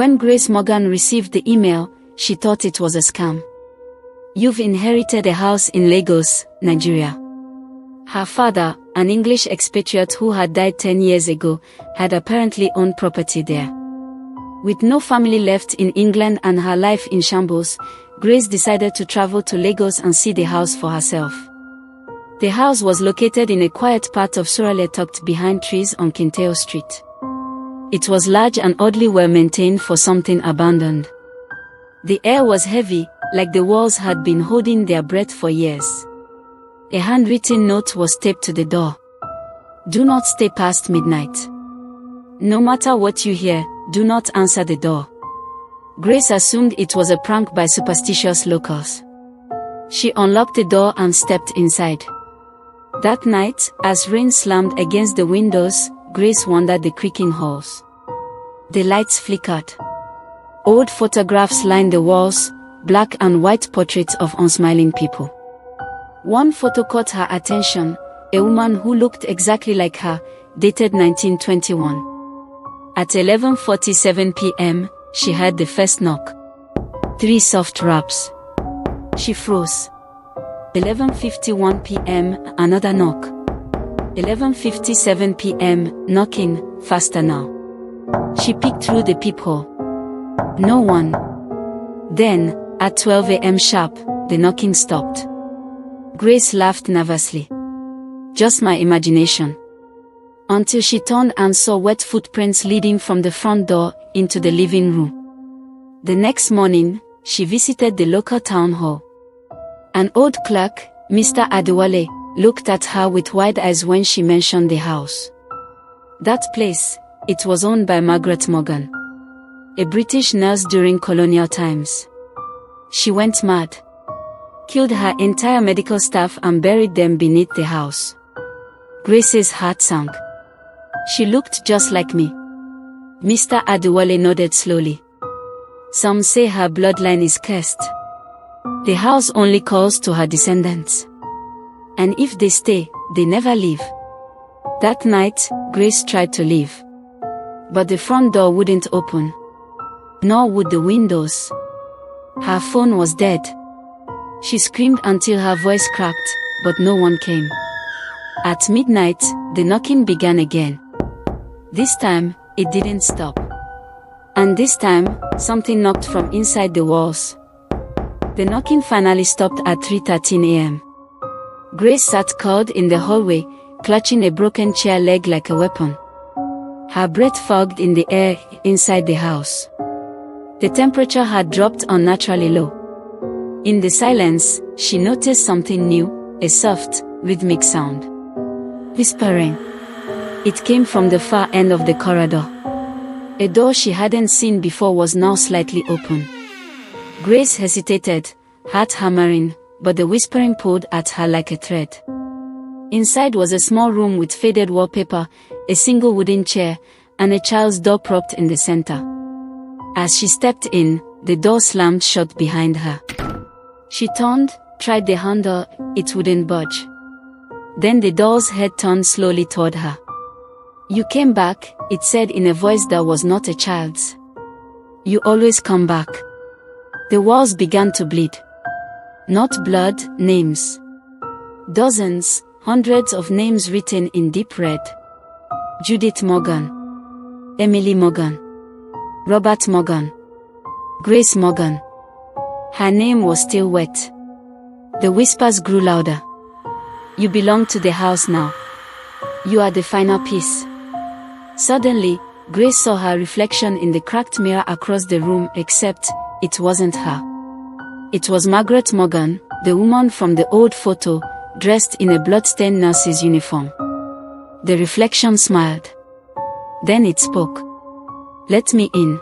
When Grace Morgan received the email, she thought it was a scam. "You've inherited a house in Lagos, Nigeria." Her father, an English expatriate who had died 10 years ago, had apparently owned property there. With no family left in England and her life in shambles, Grace decided to travel to Lagos and see the house for herself. The house was located in a quiet part of Surulere tucked behind trees on Kintayo Street. It was large and oddly well maintained for something abandoned. The air was heavy, like the walls had been holding their breath for years. A handwritten note was taped to the door. "Do not stay past midnight. No matter what you hear, do not answer the door." Grace assumed it was a prank by superstitious locals. She unlocked the door and stepped inside. That night, as rain slammed against the windows, Grace wandered the creaking halls. The lights flickered. Old photographs lined the walls, black and white portraits of unsmiling people. One photo caught her attention, a woman who looked exactly like her, dated 1921. At 11:47 p.m., she heard the first knock. 3 soft raps. She froze. 11:51 p.m., another knock. 11:57 p.m., knocking, faster now. She peeked through the peephole. No one. Then, at 12 a.m. sharp, the knocking stopped. Grace laughed nervously. Just my imagination. Until she turned and saw wet footprints leading from the front door into the living room. The next morning, she visited the local town hall. An old clerk, Mr. Adewale, looked at her with wide eyes when she mentioned the house. That place, it was owned by Margaret Morgan, a British nurse during colonial times. She went mad, killed her entire medical staff and buried them beneath the house. Grace's heart sank. She looked just like me. Mr. Adewale nodded slowly. Some say her bloodline is cursed. The house only calls to her descendants. And if they stay, they never leave. That night, Grace tried to leave. But the front door wouldn't open. Nor would the windows. Her phone was dead. She screamed until her voice cracked, but no one came. At midnight, the knocking began again. This time, it didn't stop. And this time, something knocked from inside the walls. The knocking finally stopped at 3:13 a.m. Grace sat curled in the hallway, clutching a broken chair leg like a weapon. Her breath fogged in the air inside the house. The temperature had dropped unnaturally low. In the silence, she noticed something new, a soft, rhythmic sound. Whispering. It came from the far end of the corridor. A door she hadn't seen before was now slightly open. Grace hesitated, heart hammering, but the whispering pulled at her like a thread. Inside was a small room with faded wallpaper, a single wooden chair, and a child's doll propped in the center. As she stepped in, the door slammed shut behind her. She turned, tried the handle, it wouldn't budge. Then the doll's head turned slowly toward her. "You came back," it said in a voice that was not a child's. "You always come back." The walls began to bleed. Not blood, names. Dozens, hundreds of names written in deep red. Judith Morgan. Emily Morgan. Robert Morgan. Grace Morgan. Her name was still wet. The whispers grew louder. "You belong to the house now. You are the final piece." Suddenly, Grace saw her reflection in the cracked mirror across the room, except, it wasn't her. It was Margaret Morgan, the woman from the old photo, dressed in a blood-stained nurse's uniform. The reflection smiled. Then it spoke. "Let me in."